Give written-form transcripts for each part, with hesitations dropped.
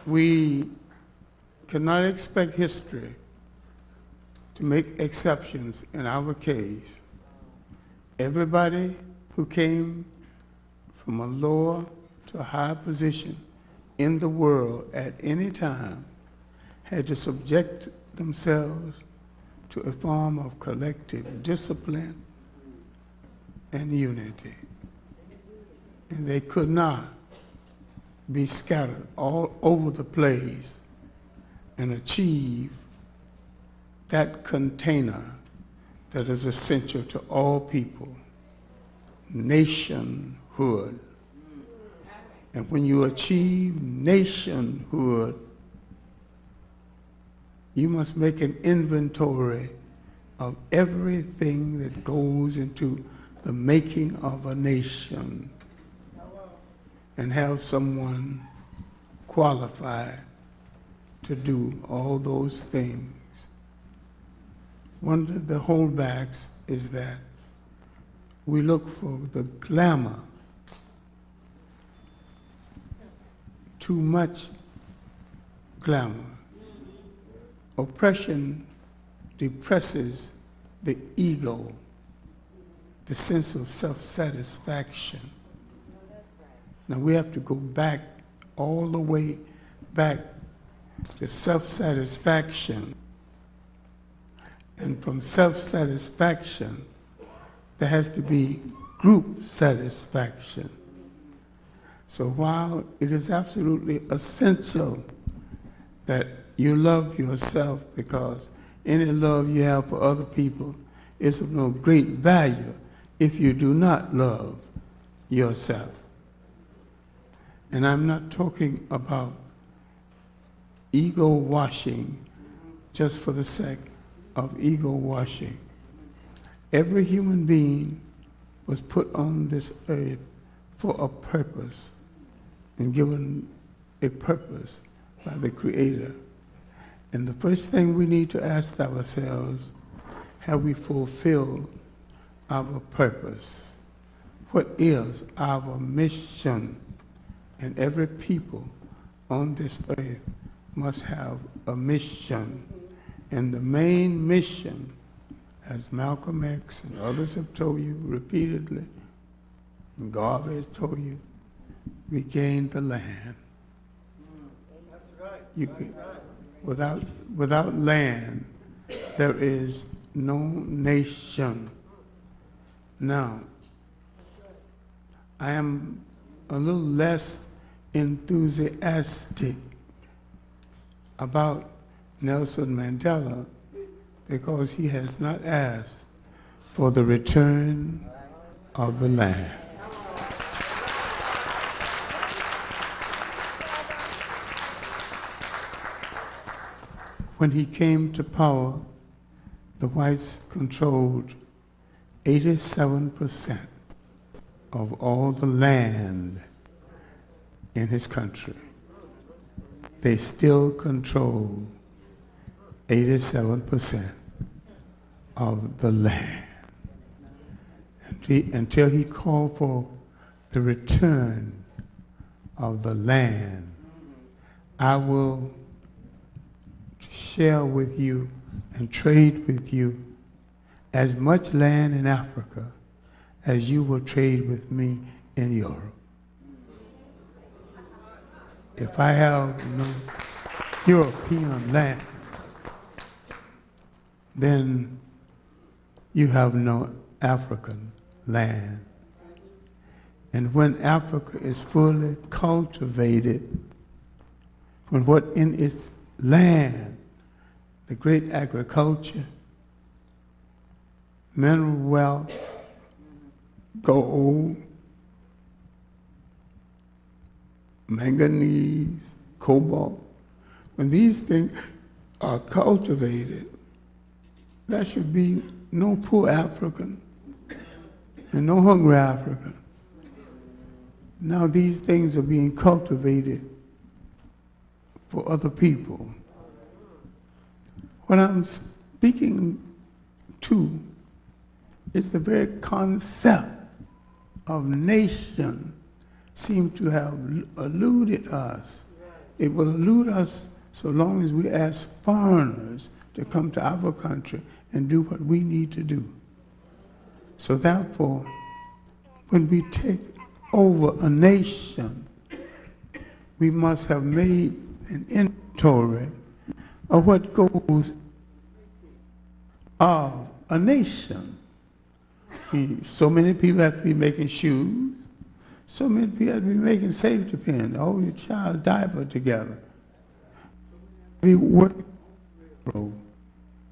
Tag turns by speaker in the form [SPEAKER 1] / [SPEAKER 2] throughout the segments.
[SPEAKER 1] We cannot expect history to make exceptions in our case. Everybody who came from a lower to a higher position in the world at any time had to subject themselves to a form of collective discipline and unity. And they could not be scattered all over the place and achieve that container that is essential to all people, nationhood. And when you achieve nationhood, you must make an inventory of everything that goes into the making of a nation and have someone qualified to do all those things. One of the holdbacks is that we look for the glamour, too much glamour. Oppression depresses the ego, the sense of self-satisfaction. Now we have to go back, all the way back to self-satisfaction. And from self-satisfaction, there has to be group satisfaction. So while it is absolutely essential that you love yourself, because any love you have for other people is of no great value if you do not love yourself. And I'm not talking about ego washing just for the sake of ego washing. Every human being was put on this earth for a purpose and given a purpose by the Creator. And the first thing we need to ask ourselves, have we fulfilled our purpose? What is our mission? And every people on this earth must have a mission. And the main mission, as Malcolm X and others have told you repeatedly, and Garvey has told you, regain the land.
[SPEAKER 2] That's right.
[SPEAKER 1] That's right. Without land, there is no nation. Now, I am a little less enthusiastic about Nelson Mandela because he has not asked for the return of the land. When he came to power, the whites controlled 87% of all the land in his country. They still control 87% of the land. Until he called for the return of the land, I will share with you and trade with you as much land in Africa as you will trade with me in Europe. If I have no European land, then you have no African land. And when Africa is fully cultivated, when what in its land, the great agriculture, mineral wealth, gold, manganese, cobalt, when these things are cultivated, there should be no poor African and no hungry African. Now these things are being cultivated for other people. What I'm speaking to is the very concept of nation seems to have eluded us it will elude us so long as we ask foreigners to come to our country and do what we need to do. So therefore, when we take over a nation, we must have made an inventory of what goes of a nation. So many people have to be making shoes. So many people have to be making safety pins, hold your child's diaper together. We work road.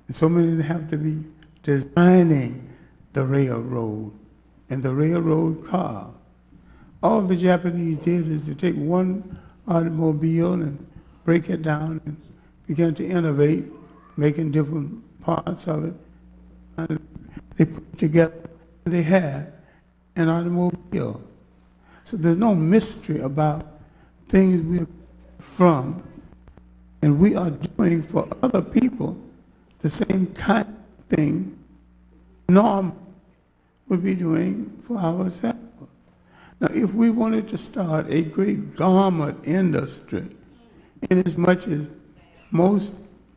[SPEAKER 1] And so many have to be designing the railroad and the railroad car. All the Japanese did is to take one automobile and break it down and begin to innovate, making different parts of it. And they put together, they had an automobile. So there's no mystery about things we're from, and we are doing for other people the same kind of thing normal would be doing for ourselves. Now, if we wanted to start a great garment industry, inasmuch as most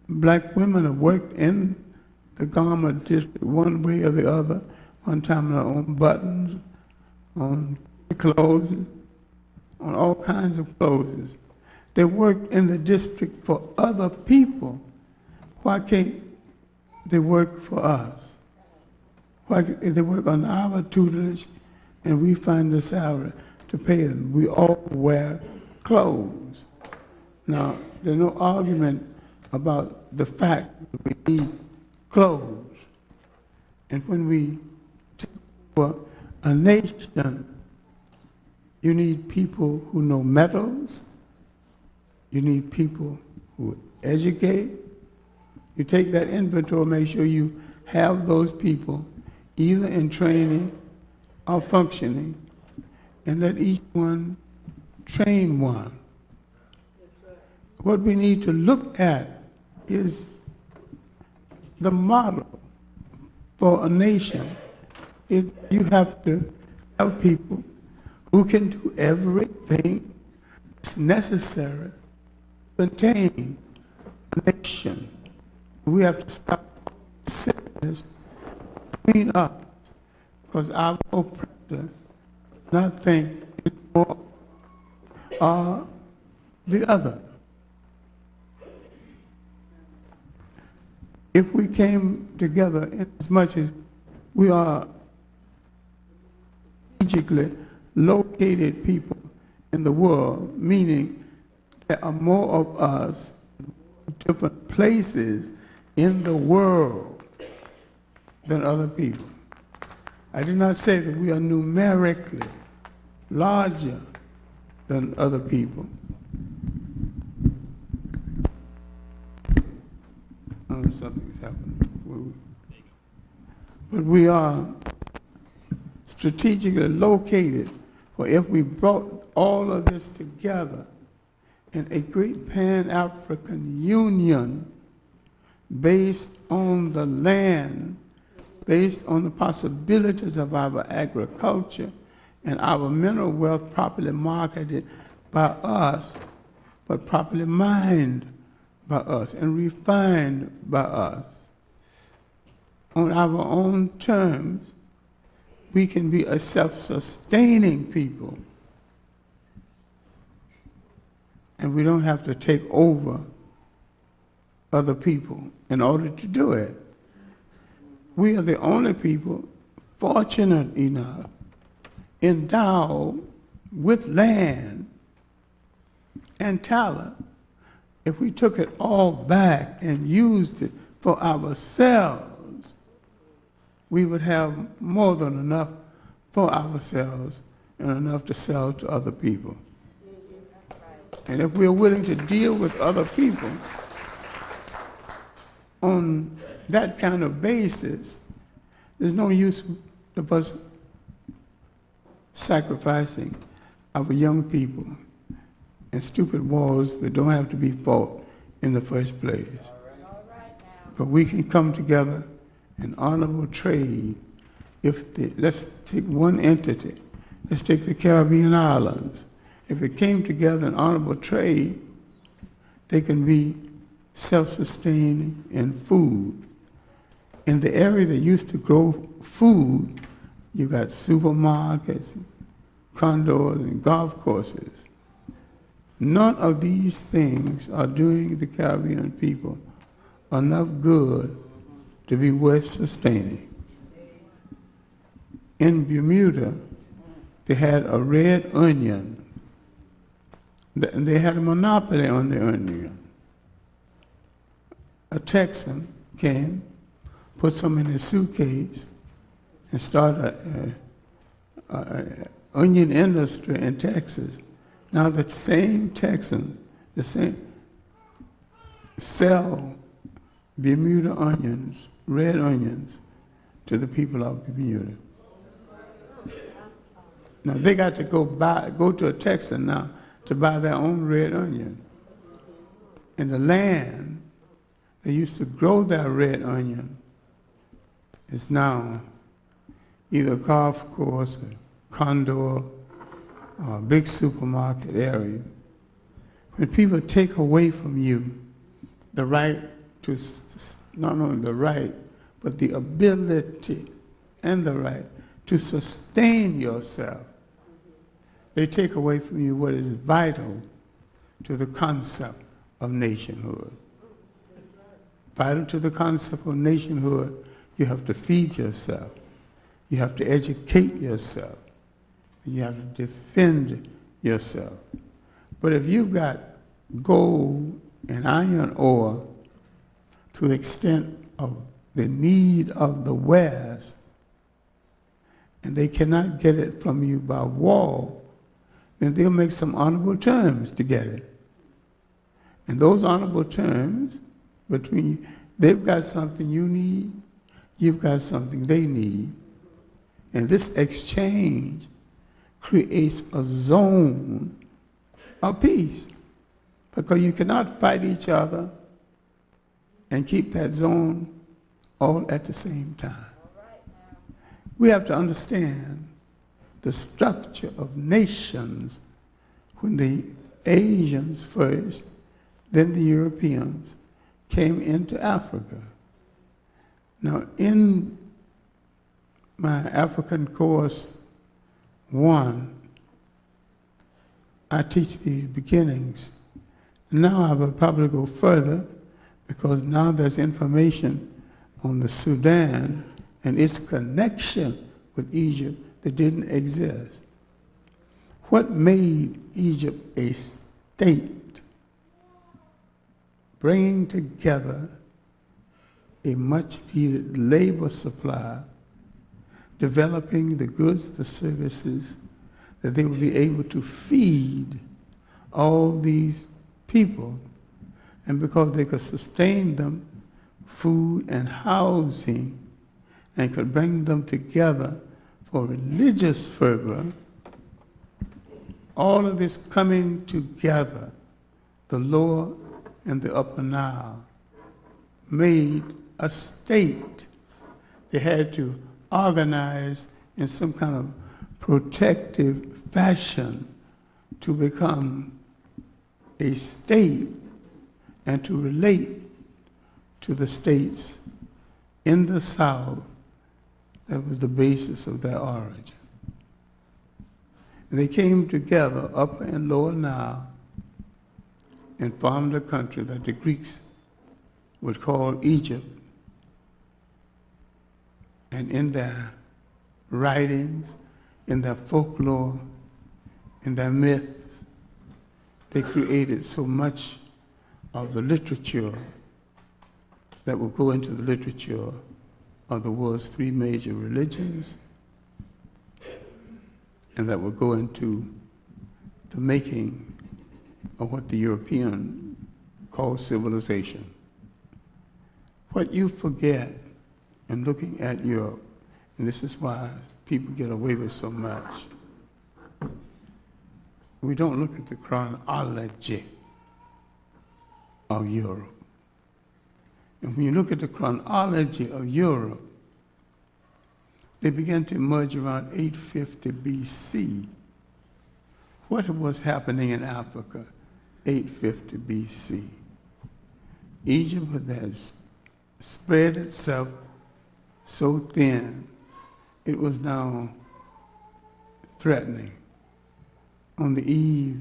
[SPEAKER 1] black women have worked in the garment district one way or the other, one time on buttons, on clothes, on all kinds of clothes. They worked in the district for other people. Why can't they work for us? Why can't they work on our tutelage and we find the salary to pay them? We all wear clothes. Now, there's no argument about the fact that we need clothes. And when we take over a nation, you need people who know metals. You need people who educate. You take that inventory, make sure you have those people either in training or functioning, and let each one train one. What we need to look at is the model for a nation. You have to have people who can do everything that's necessary to maintain a nation. We have to stop sickness between us, because our oppressors not think anymore or the other. If we came together, in as much as we are strategically located people in the world, meaning there are more of us in different places in the world than other people. I do not say that we are numerically larger than other people. Oh, something's happening. But we are strategically located, for if we brought all of this together in a great Pan-African union based on the land, based on the possibilities of our agriculture and our mineral wealth properly marketed by us, but properly mined by us and refined by us on our own terms, we can be a self-sustaining people. And we don't have to take over other people in order to do it. We are the only people fortunate enough, endowed with land and talent. If we took it all back and used it for ourselves, we would have more than enough for ourselves and enough to sell to other people. And if we're willing to deal with other people on that kind of basis, there's no use of us sacrificing our young people in stupid wars that don't have to be fought in the first place. But we can come together in honorable trade. Let's take one entity. Let's take the Caribbean islands. If it came together in honorable trade, they can be self-sustaining in food. In the area that used to grow food, you got supermarkets, condos, and golf courses. None of these things are doing the Caribbean people enough good to be worth sustaining. In Bermuda, they had a red onion. They had a monopoly on the onion. A Texan came, put some in his suitcase, and started an onion industry in Texas. Now the same Texans, sell Bermuda onions, red onions, to the people of Bermuda. Now they got to go to a Texan now to buy their own red onion. And the land they used to grow their red onion is now either a golf course, a condo, or a big supermarket area. When people take away from you the right to, not only the right, but the ability and the right to sustain yourself, they take away from you what is vital to the concept of nationhood. Vital to the concept of nationhood, you have to feed yourself. You have to educate yourself. You have to defend yourself. But if you've got gold and iron ore to the extent of the need of the West, and they cannot get it from you by war, then they'll make some honorable terms to get it. And those honorable terms between you, they've got something you need, you've got something they need. And this exchange creates a zone of peace, because you cannot fight each other and keep that zone all at the same time. We have to understand the structure of nations when the Asians first, then the Europeans, came into Africa. Now, in my African course 1, I teach these beginnings. Now I will probably go further, because now there's information on the Sudan and its connection with Egypt that didn't exist. What made Egypt a state? Bringing together a much-needed labor supply, developing the goods, the services, that they would be able to feed all these people. And because they could sustain them, food and housing, and could bring them together for religious fervor, all of this coming together, the lower and the upper Nile, made a state. They had to organize in some kind of protective fashion to become a state and to relate to the states in the South that was the basis of their origin. And they came together, Upper and Lower Nile, and formed a country that the Greeks would call Egypt. And in their writings, in their folklore, in their myth, they created so much of the literature that will go into the literature of the world's 3 major religions, and that will go into the making of what the European calls civilization. What you forget in looking at Europe, and this is why people get away with so much, we don't look at the chronology of Europe. And when you look at the chronology of Europe, they began to emerge around 850 BC. What was happening in Africa, 850 BC? Egypt has spread itself so thin, it was now threatening. On the eve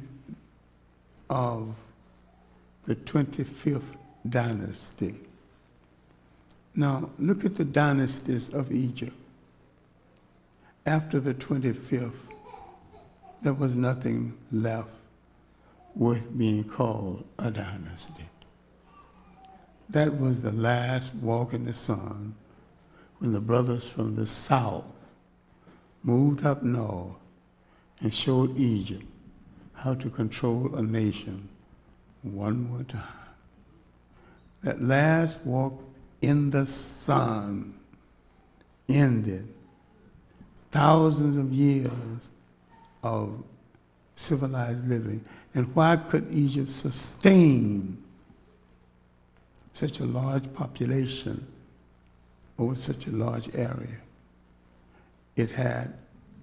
[SPEAKER 1] of the 25th dynasty. Now, look at the dynasties of Egypt. After the 25th, there was nothing left worth being called a dynasty. That was the last walk in the sun when the brothers from the south moved up north and showed Egypt how to control a nation one more time. That last walk in the sun ended thousands of years of civilized living. And why could Egypt sustain such a large population over such a large area? It had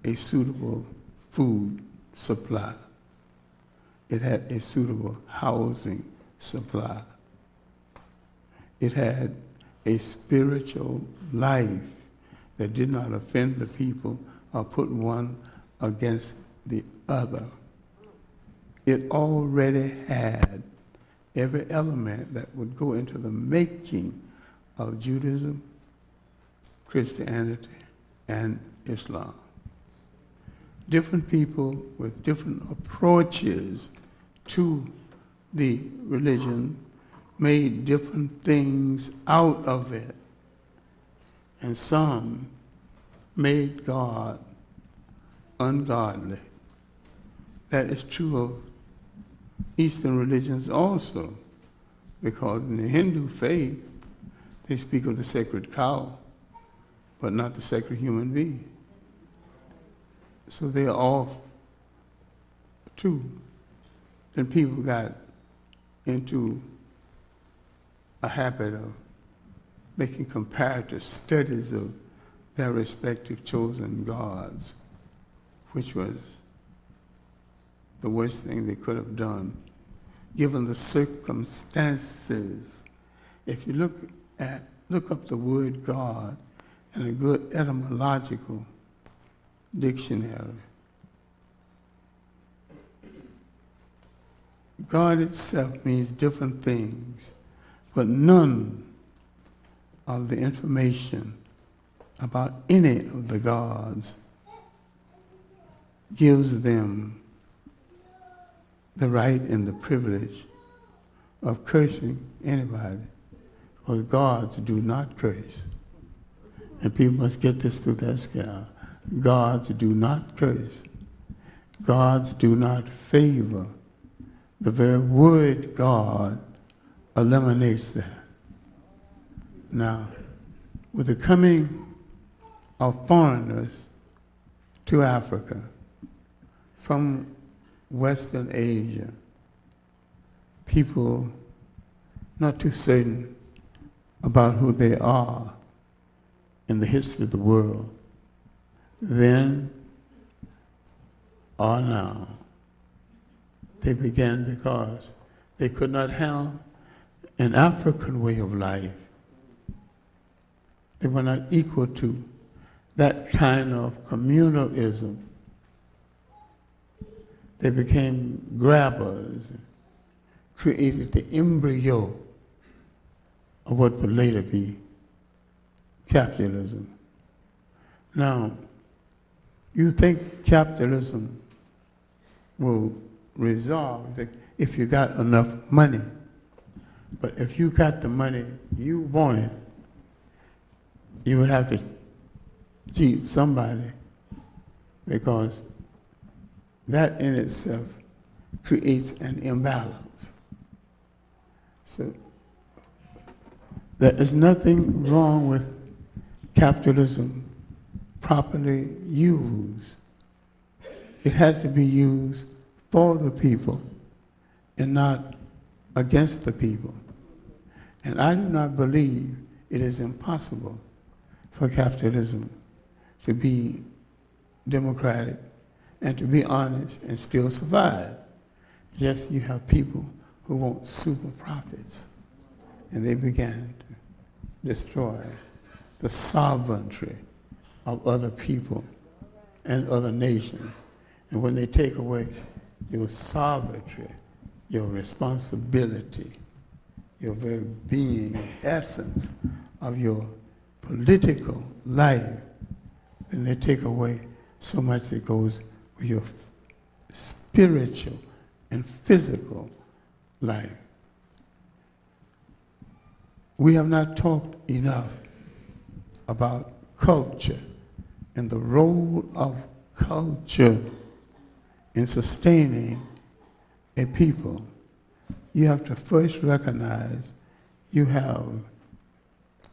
[SPEAKER 1] a suitable food supply. It had a suitable housing supply. It had a spiritual life that did not offend the people or put one against the other. It already had every element that would go into the making of Judaism, Christianity, and Islam. Different people with different approaches to the religion made different things out of it. And some made God ungodly. That is true of Eastern religions also, because in the Hindu faith, they speak of the sacred cow, but not the sacred human being. So they are off too. Then people got into a habit of making comparative studies of their respective chosen gods, which was the worst thing they could have done, given the circumstances. If you look up the word God in a good etymological dictionary, God itself means different things, but none of the information about any of the gods gives them the right and the privilege of cursing anybody, because gods do not curse. And people must get this through their skull. Gods do not curse. Gods do not favor. The very word God eliminates that. Now, with the coming of foreigners to Africa from Western Asia, people not too certain about who they are in the history of the world, then or now, they began because they could not handle an African way of life. They were not equal to that kind of communalism. They became grabbers, created the embryo of what would later be capitalism. Now, you think capitalism will resolve if you got enough money. But if you got the money you wanted, you would have to cheat somebody, because that in itself creates an imbalance. So there is nothing wrong with capitalism properly used. It has to be used for the people and not against the people. And I do not believe it is impossible for capitalism to be democratic and to be honest and still survive. Yes, you have people who want super profits. and they began to destroy the sovereignty of other people and other nations. And when they take away your sovereignty, your responsibility, your very being, essence of your political life, then they take away so much that goes with your spiritual and physical life. We have not talked enough about culture and the role of culture in sustaining a people. You have to first recognize you have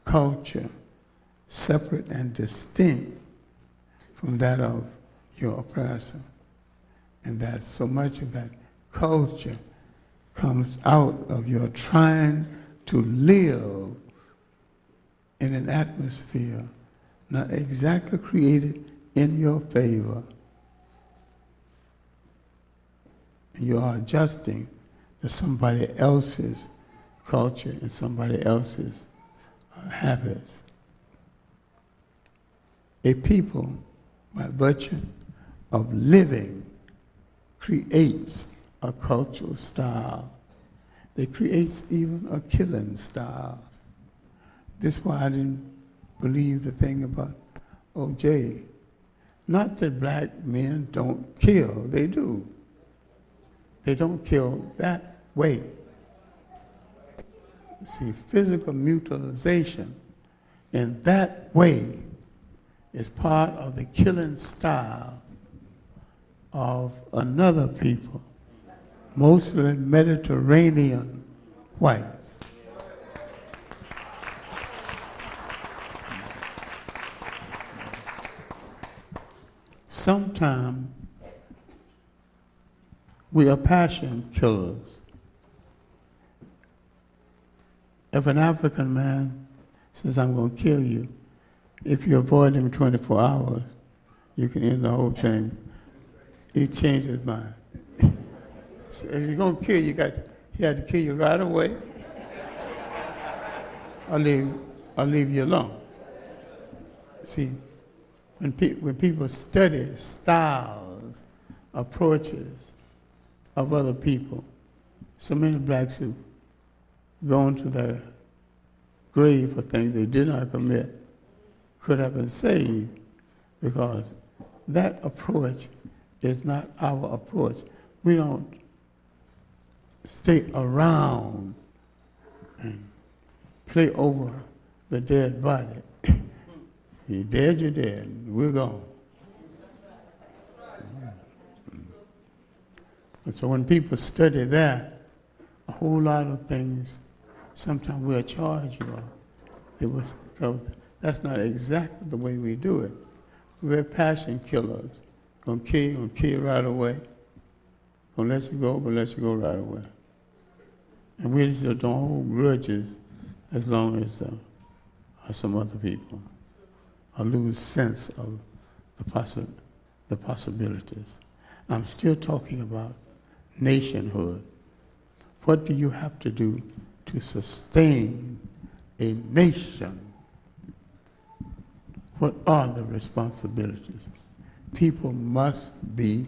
[SPEAKER 1] culture separate and distinct from that of your oppressor, and that so much of that culture comes out of your trying to live in an atmosphere not exactly created in your favor. You are adjusting to somebody else's culture and somebody else's habits. A people, by virtue of living, creates a cultural style. It creates even a killing style. This is why I didn't believe the thing about O.J. Not that black men don't kill, they do. They don't kill that way. See, physical mutilization in that way is part of the killing style of another people, mostly Mediterranean whites. Sometimes we are passion killers. If an African man says, I'm going to kill you, if you avoid him 24 hours, you can end the whole thing. He changed his mind. So if you're going to kill, he had to kill you right away, or leave you alone. See, when people study styles, approaches of other people, so many blacks who gone to their grave for things they did not commit could have been saved, because that approach is not our approach. We don't stay around and play over the dead body. You're dead, you're dead. We're gone. And so when people study that, a whole lot of things, sometimes we'll charge you of. They will discover that's not exactly the way we do it. We're passion killers. Gonna kill you right away. Gonna let you go right away. And we just don't hold grudges as long as some other people lose sense of the possibilities. I'm still talking about nationhood. What do you have to do to sustain a nation? What are the responsibilities? People must be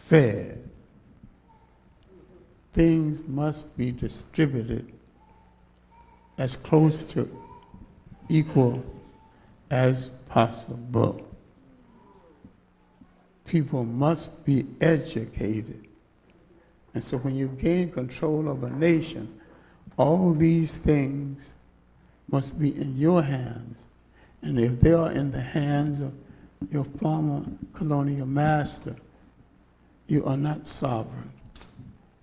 [SPEAKER 1] fed. Things must be distributed as close to equal as possible. People must be educated. And so when you gain control of a nation, all these things must be in your hands. And if they are in the hands of your former colonial master, you are not sovereign.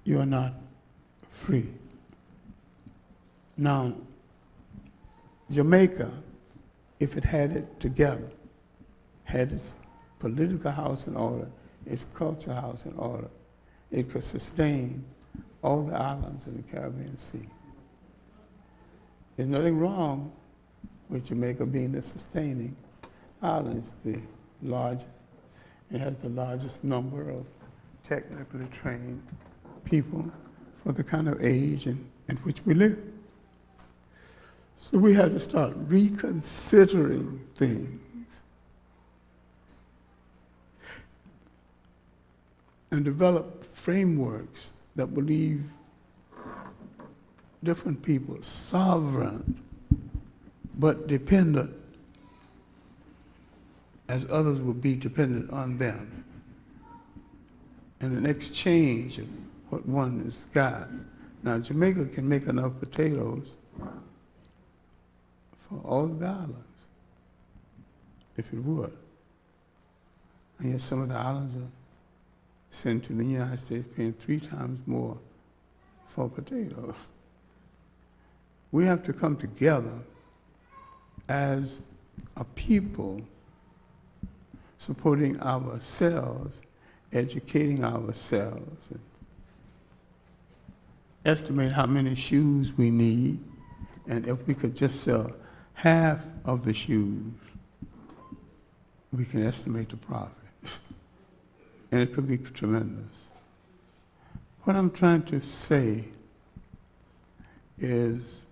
[SPEAKER 1] You are not free. Now, Jamaica, if it had it together, had its political house in order, its culture house in order, it could sustain all the islands in the Caribbean Sea. There's nothing wrong with Jamaica being the sustaining island. It's the largest. It has the largest number of technically trained people for the kind of age in which we live. So we have to start reconsidering things and develop frameworks that will leave different people sovereign but dependent as others will be dependent on them, and an exchange of what one has got. Now, Jamaica can make enough potatoes for all the islands, if it would. And yet some of the islands are sent to the United States paying 3 times more for potatoes. We have to come together as a people, supporting ourselves, educating ourselves, and estimate how many shoes we need, and if we could just sell half of the shoes, we can estimate the profit. And it could be tremendous. What I'm trying to say is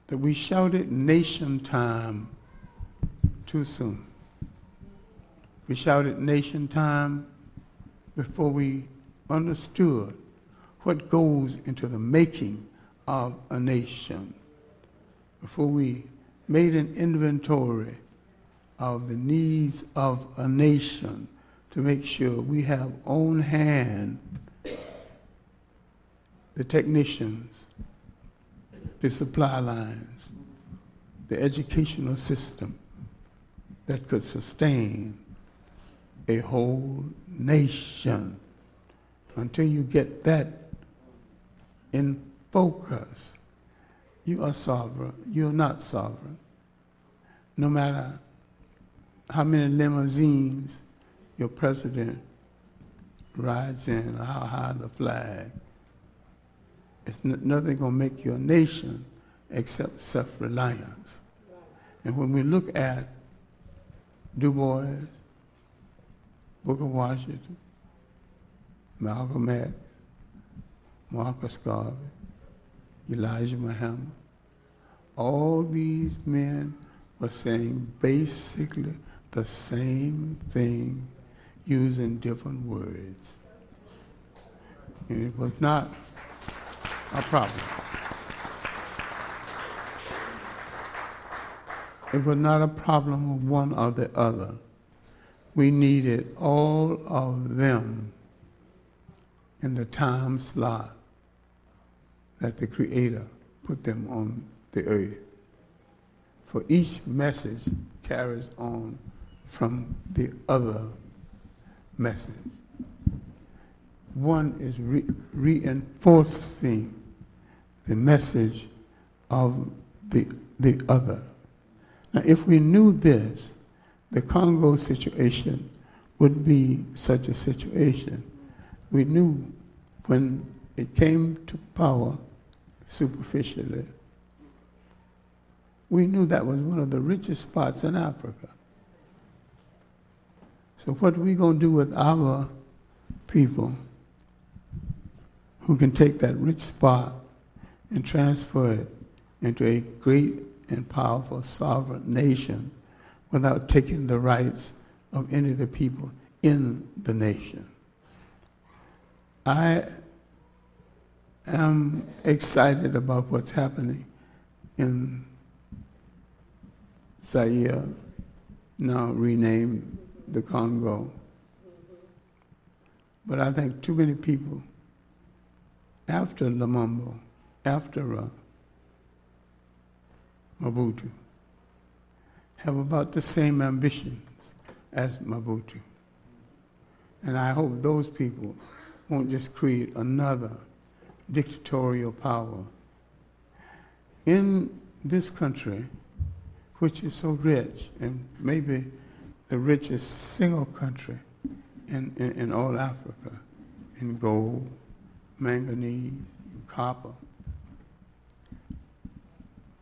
[SPEAKER 1] that we shouted nation time too soon. We shouted nation time before we understood what goes into the making of a nation, before we made an inventory of the needs of a nation to make sure we have on hand the technicians, the supply lines, the educational system that could sustain a whole nation. Until you get that in focus, you are sovereign. You are not sovereign. No matter how many limousines your president rides in, or how high the flag, it's nothing going to make you a nation except self-reliance. And when we look at Du Bois, Booker Washington, Malcolm X, Marcus Garvey, Elijah Muhammad, all these men were saying basically the same thing using different words. And it was not a problem. It was not a problem of one or the other. We needed all of them in the time slot that the Creator put them on the earth. For each message carries on from the other message. One is reinforcing the message of the other. Now, if we knew this, the Congo situation would be such a situation. We knew when it came to power superficially, we knew that was one of the richest spots in Africa. So what are we going to do with our people who can take that rich spot and transfer it into a great and powerful sovereign nation without taking the rights of any of the people in the nation? I am excited about what's happening in Zaire, now renamed the Congo. But I think too many people after Lumumba, after Mobutu, have about the same ambitions as Mobutu. And I hope those people won't just create another dictatorial power. In this country, which is so rich, and maybe the richest single country in all Africa, in gold, manganese, copper,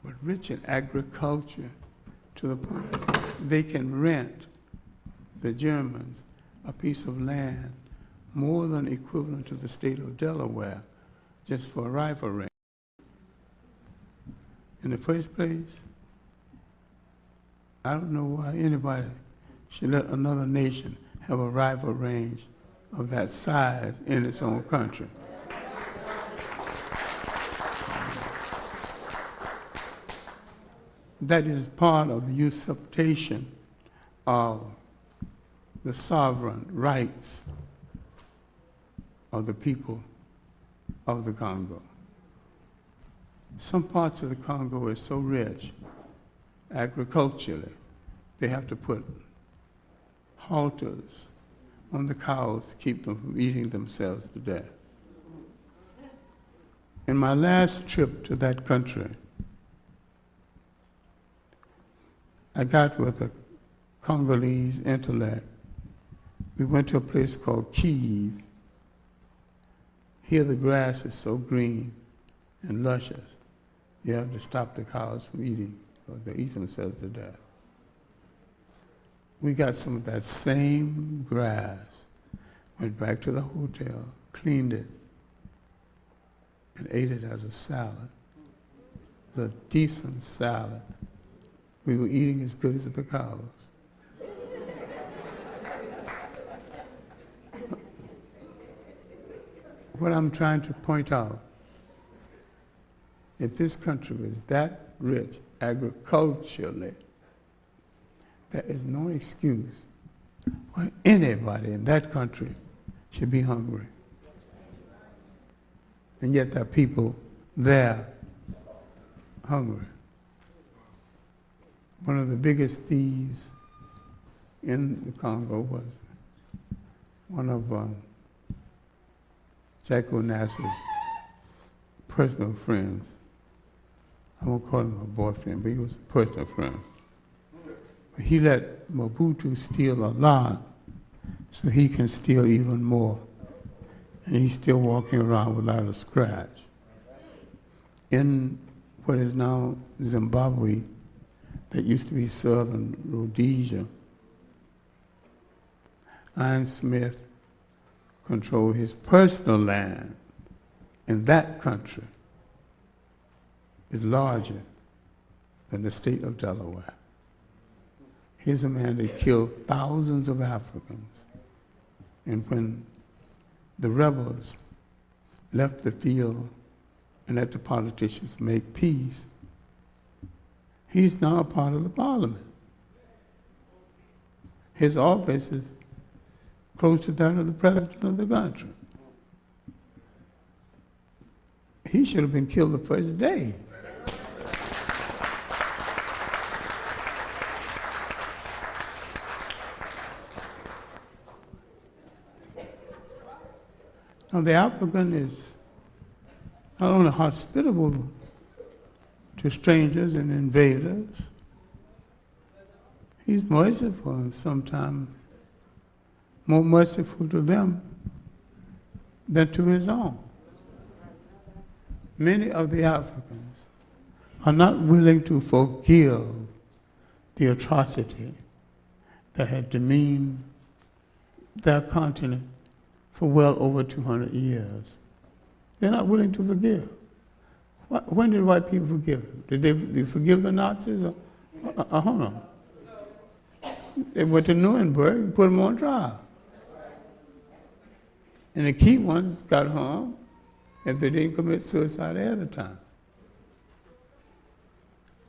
[SPEAKER 1] but rich in agriculture to the point they can rent the Germans a piece of land more than equivalent to the state of Delaware just for a rifle range. In the first place, I don't know why anybody should let another nation have a rifle range of that size in its own country. That is part of the usurpation of the sovereign rights of the people of the Congo. Some parts of the Congo are so rich agriculturally, they have to put halters on the cows to keep them from eating themselves to death. In my last trip to that country, I got with a Congolese intellect. We went to a place called Kiev. Here the grass is so green and luscious, you have to stop the cows from eating, or they eat themselves to death. We got some of that same grass, went back to the hotel, cleaned it, and ate it as a salad. It was a decent salad. We were eating as good as the cows. What I'm trying to point out, if this country is that rich agriculturally, there is no excuse why anybody in that country should be hungry. And yet there are people there hungry. One of the biggest thieves in the Congo was one of Jack Onassis' personal friends. I won't call him a boyfriend, but he was a personal friend. But he let Mobutu steal a lot so he can steal even more. And he's still walking around without a scratch. In what is now Zimbabwe, that used to be Southern Rhodesia, Ian Smith controlled his personal land in that country is larger than the state of Delaware. Here's a man that killed thousands of Africans. And when the rebels left the field and let the politicians make peace, he's now a part of the parliament. His office is close to that of the president of the country. He should have been killed the first day. Now the African is not only hospitable to strangers and invaders, he's merciful, and sometimes more merciful to them than to his own. Many of the Africans are not willing to forgive the atrocity that had demeaned their continent for well over 200 years. They're not willing to forgive. When did white people forgive? Did they forgive the Nazis? Hold on. They went to Nuremberg and put them on trial. And the key ones got hung if they didn't commit suicide ahead of time.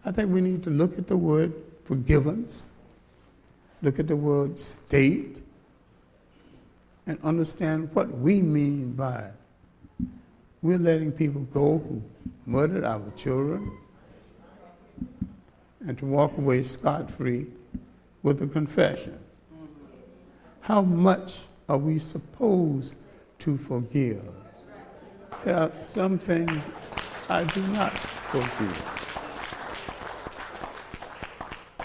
[SPEAKER 1] I think we need to look at the word forgiveness, look at the word state, and understand what we mean by it. We're letting people go who murdered our children and to walk away scot-free with a confession. How much are we supposed to forgive? There are some things I do not forgive.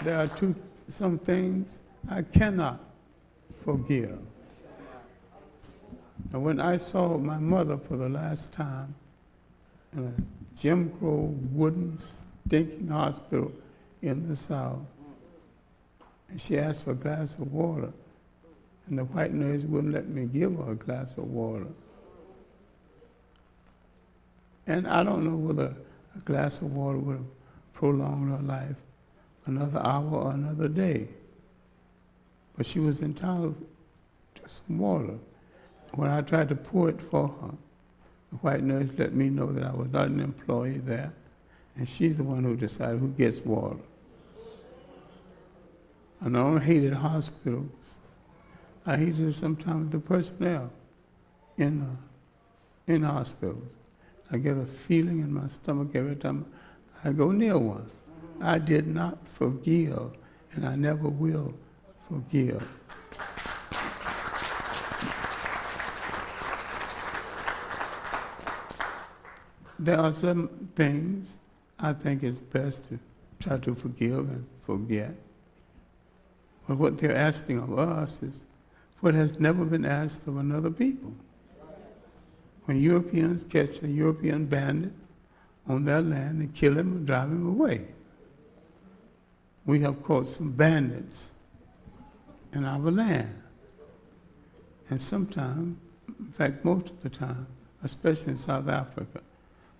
[SPEAKER 1] There are some things I cannot forgive. And when I saw my mother for the last time in a Jim Crow wooden stinking hospital in the South, and she asked for a glass of water, and the white nurse wouldn't let me give her a glass of water. And I don't know whether a glass of water would have prolong her life another hour or another day. But she was entitled to some water. When I tried to pour it for her, the white nurse let me know that I was not an employee there, and she's the one who decided who gets water. And I don't hated hospitals. I hated sometimes the personnel in hospitals. I get a feeling in my stomach every time I go near one. I did not forgive, and I never will forgive. There are some things I think it's best to try to forgive and forget. But what they're asking of us is what has never been asked of another people. When Europeans catch a European bandit on their land and kill him or drive him away, we have caught some bandits in our land. And sometimes, in fact most of the time, especially in South Africa,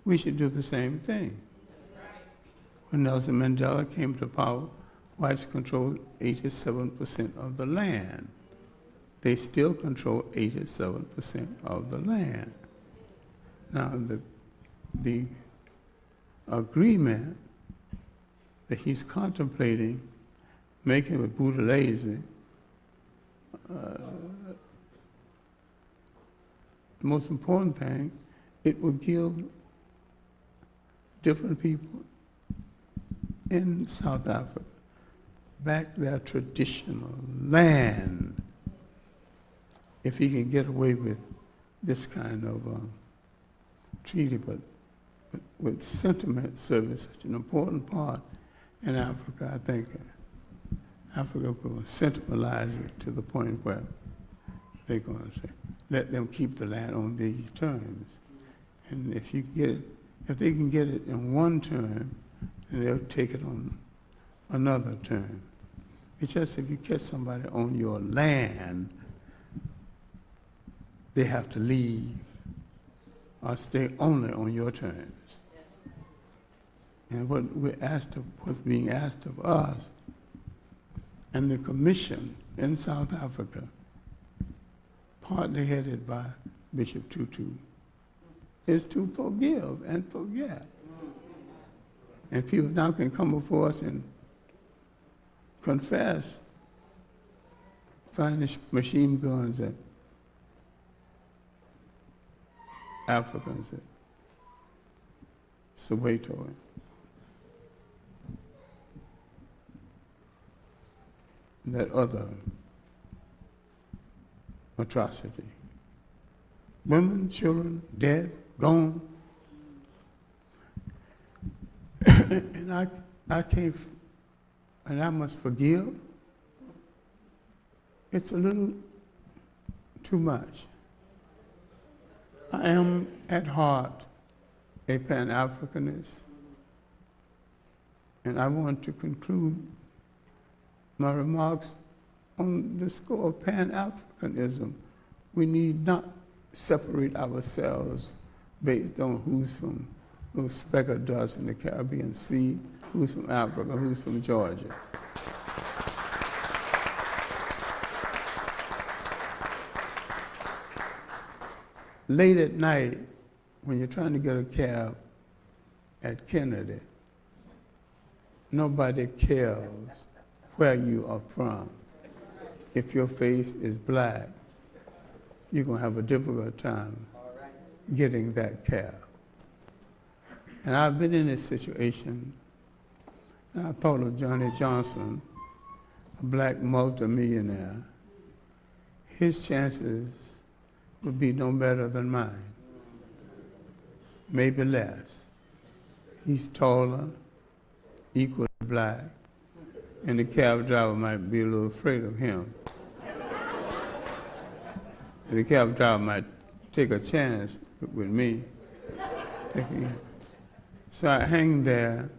[SPEAKER 1] we should do the same thing. When Nelson Mandela came to power, whites controlled 87% of the land. They still control 87% of the land. Now, the agreement that he's contemplating making with Buthelezi, the most important thing, it will give different people in South Africa back their traditional land if he can get away with this kind of treaty. But with sentiment serving such an important part in Africa, I think Africa will sentimentalize it to the point where they're going to say, let them keep the land on these terms. And if you get it, if they can get it in one term, then they'll take it on another term. It's just if you catch somebody on your land, they have to leave or stay only on your terms. And what what's being asked of us and the commission in South Africa, partly headed by Bishop Tutu, is to forgive and forget. And people now can come before us and confess, find the machine guns that Africans at Soweto and that other atrocity. Women, children, dead, gone. And I can't, and I must forgive. It's a little too much. I am at heart a Pan-Africanist, and I want to conclude my remarks on the score of Pan-Africanism. We need not separate ourselves based on who's from little speck of dust in the Caribbean Sea, who's from Africa, who's from Georgia. Late at night, when you're trying to get a cab at Kennedy, nobody cares where you are from. If your face is black, you're going to have a difficult time getting that cab. And I've been in this situation, and I thought of Johnny Johnson, a black multimillionaire. His chances would be no better than mine, maybe less. He's taller, equally black, and the cab driver might be a little afraid of him. The cab driver might take a chance with me. So I hang there.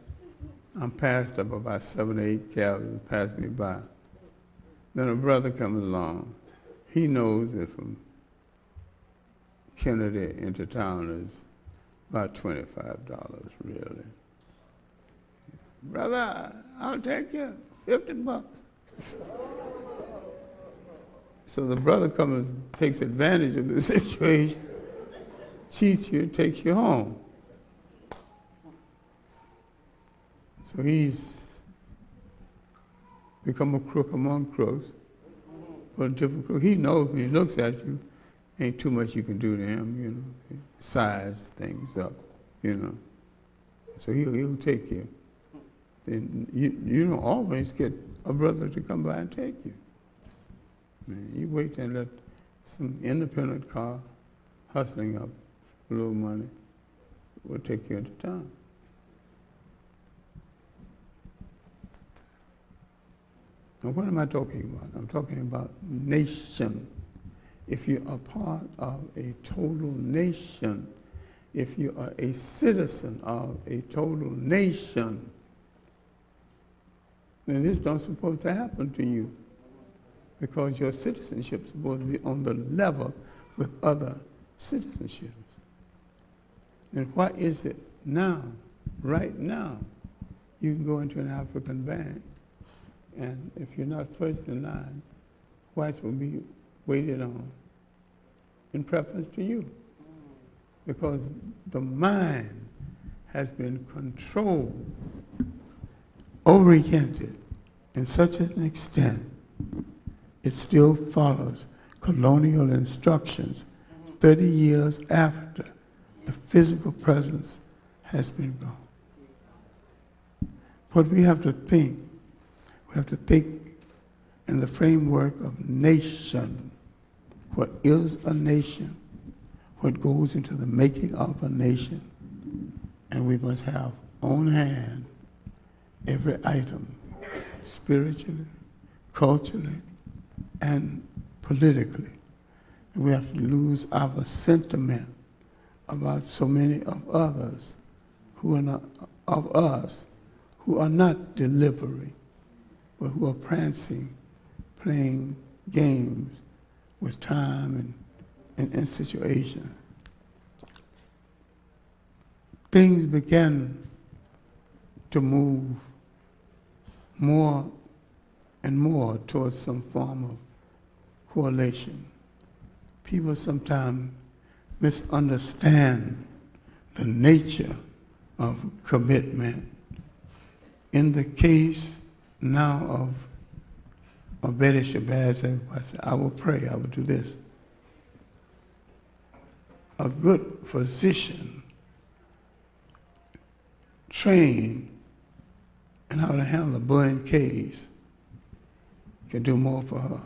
[SPEAKER 1] I'm passed up about 7 or 8 cabs that pass me by. Then a brother comes along. He knows that from Kennedy into town is about $25, really. Brother, I'll take you, $50. So the brother comes and takes advantage of the situation, cheats you, takes you home. So he's become a crook among crooks, but a different crook. He knows when he looks at you, ain't too much you can do to him, you know. Size things up, you know. So he'll take you. And you don't always get a brother to come by and take you. Man, you wait and let some independent car hustling up a little money will take you into town. Now, what am I talking about? I'm talking about nation. If you are part of a total nation, if you are a citizen of a total nation, then this don't supposed to happen to you, because your citizenship is supposed to be on the level with other citizenships. And why is it now, right now, you can go into an African bank, and if you're not first in line, whites will be waited on in preference to you, because the mind has been controlled, oriented in such an extent it still follows colonial instructions 30 years after the physical presence has been gone. What we have to think in the framework of nation. What is a nation? What goes into the making of a nation? And we must have on hand every item, spiritually, culturally, and politically. And we have to lose our sentiment about so many of others who are not of us, who are not delivering, but who are prancing, playing games with time and situation. Things began to move more and more towards some form of correlation. People sometimes misunderstand the nature of commitment. In the case now of Betty Shabazz, everybody said, I will pray, I will do this. A good physician trained in how to handle a burning case can do more for her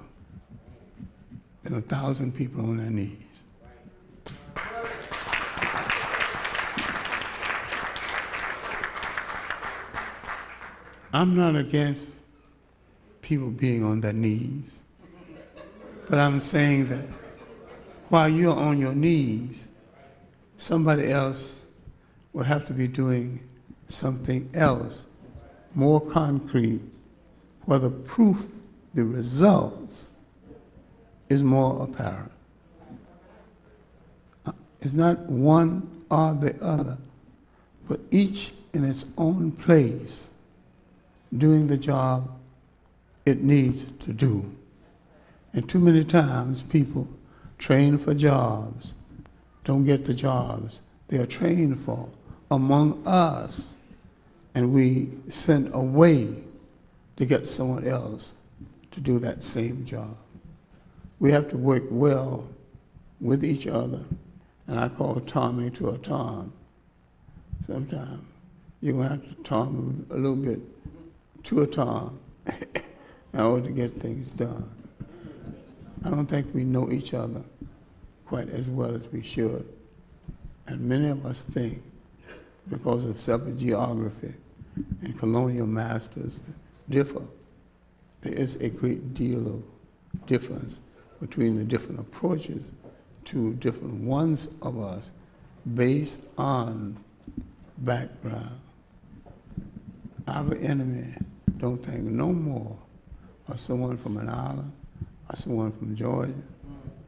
[SPEAKER 1] than 1,000 people on their knees. I'm not against people being on their knees, but I'm saying that while you're on your knees, somebody else will have to be doing something else, more concrete, where the proof, the results, is more apparent. It's not one or the other, but each in its own place doing the job it needs to do. And too many times people train for jobs, don't get the jobs they are trained for among us, and we send away to get someone else to do that same job. We have to work well with each other, and I call Tommy to a Tom. Sometimes you're going to have to Tom a little bit to a Tom in order to get things done. I don't think we know each other quite as well as we should. And many of us think, because of separate geography and colonial masters that differ, there is a great deal of difference between the different approaches to different ones of us based on background. Our enemy don't think no more of someone from an island, or someone from Georgia,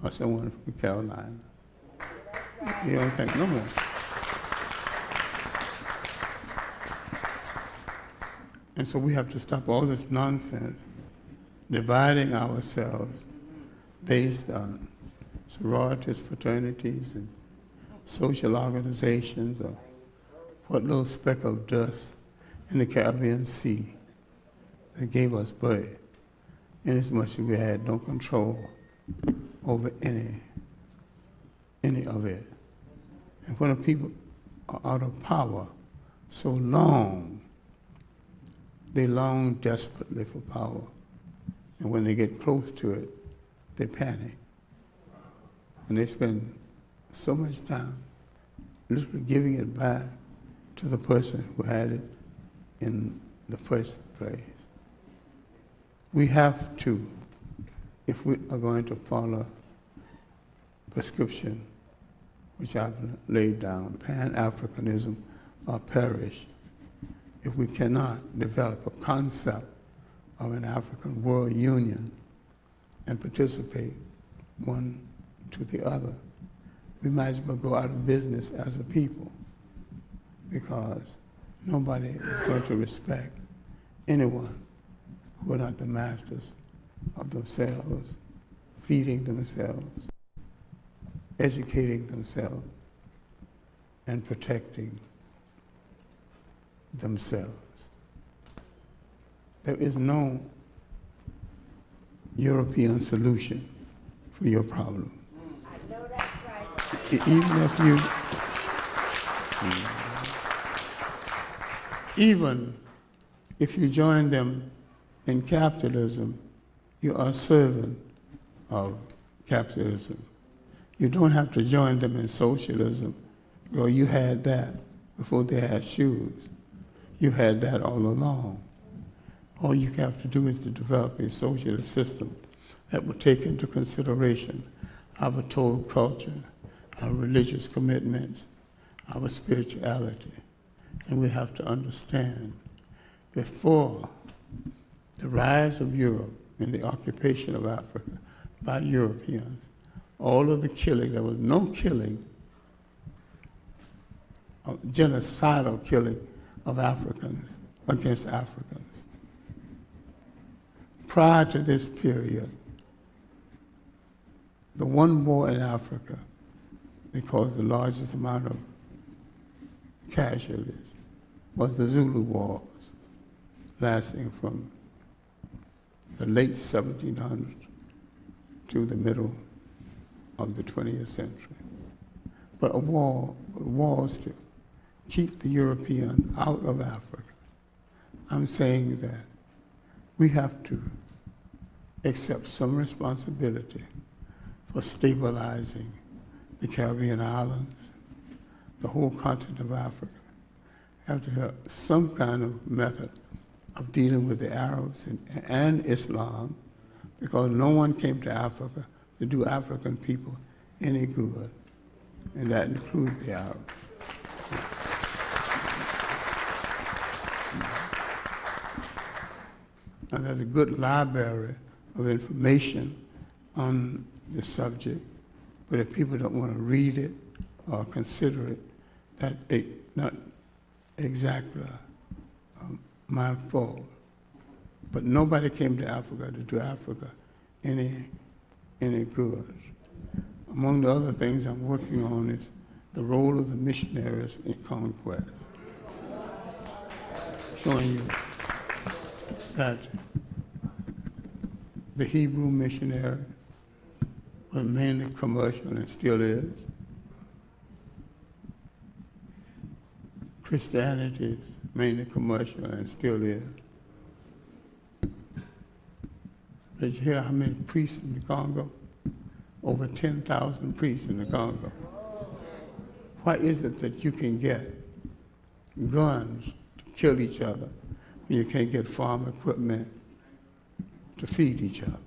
[SPEAKER 1] or someone from Carolina. You don't think no more. And so we have to stop all this nonsense, dividing ourselves based on sororities, fraternities, and social organizations, or what little speck of dust in the Caribbean Sea that gave us birth, inasmuch as we had no control over any of it. And when the people are out of power so long, they long desperately for power. And when they get close to it, they panic. And they spend so much time literally giving it back to the person who had it in the first place. We have to, if we are going to follow prescription, which I've laid down, Pan-Africanism or perish, if we cannot develop a concept of an African world union and participate one to the other, we might as well go out of business as a people, because nobody is going to respect anyone who are not the masters of themselves, feeding themselves, educating themselves, and protecting themselves. There is no European solution for your problem.
[SPEAKER 3] I know that's right.
[SPEAKER 1] Even if you join them in capitalism, you are a servant of capitalism. You don't have to join them in socialism. Well, you had that before they had shoes. You had that all along. All you have to do is to develop a socialist system that will take into consideration our total culture, our religious commitments, our spirituality. And we have to understand, before the rise of Europe and the occupation of Africa by Europeans, all of the killing, there was no killing, genocidal killing of Africans against Africans. Prior to this period, the one war in Africa that caused the largest amount of casualties was the Zulu Wars, lasting from the late 1700s to the middle of the 20th century. But a war was to keep the European out of Africa. I'm saying that we have to accept some responsibility for stabilizing the Caribbean islands, the whole continent of Africa. Have to have some kind of method of dealing with the Arabs and Islam, because no one came to Africa to do African people any good, and that includes the Arabs. Now, there's a good library of information on the subject, but if people don't want to read it or consider it, that's not exactly my fault. But nobody came to Africa to do Africa any good. Among the other things I'm working on is the role of the missionaries in conquest, showing you that the Hebrew missionary was mainly commercial and still is. Christianity is mainly commercial and still is. Did you hear how many priests in the Congo? Over 10,000 priests in the Congo. Why is it that you can get guns to kill each other when you can't get farm equipment to feed each other?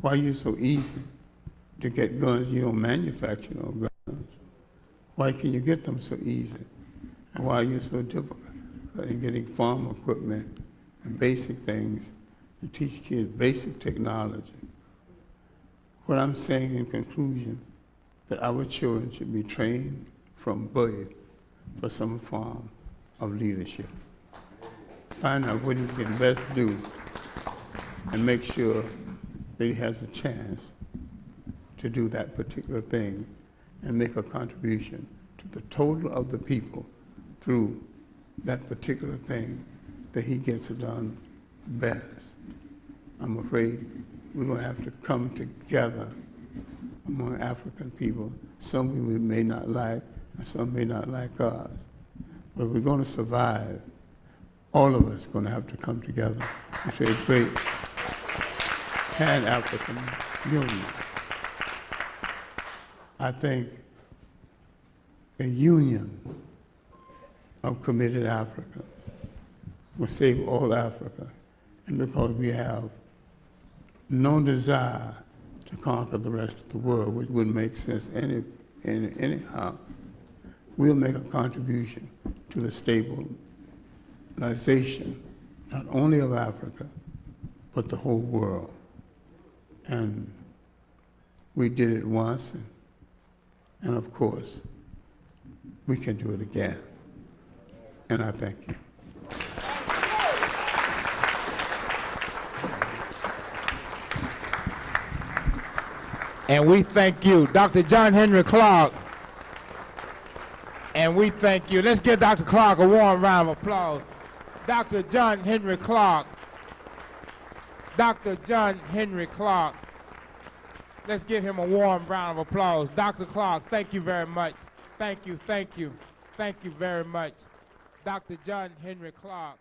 [SPEAKER 1] Why are you so easy to get guns? You don't manufacture no guns. Why can you get them so easy? And why are you so difficult in getting farm equipment and basic things to teach kids basic technology? What I'm saying in conclusion, that our children should be trained from birth for some form of leadership. find out what he can best do and make sure that he has a chance to do that particular thing and make a contribution to the total of the people through that particular thing that he gets done best. I'm afraid we're going to have to come together among African people. Some we may not like, and some may not like us. But we're going to survive. All of us are going to have to come together into a great Pan-African union. I think a union of committed Africans will save all Africa. And because we have no desire to conquer the rest of the world, which wouldn't make sense anyhow, we'll make a contribution to the stabilization, not only of Africa, but the whole world. And we did it once, and of course, we can do it again. And I thank you.
[SPEAKER 4] And we thank you, Dr. John Henrik Clarke. And we thank you. Let's give Dr. Clarke a warm round of applause. Dr. John Henrik Clarke. Dr. John Henrik Clarke. Let's give him a warm round of applause. Dr. Clarke, thank you very much. Thank you, thank you. Thank you very much. Dr. John Henrik Clarke.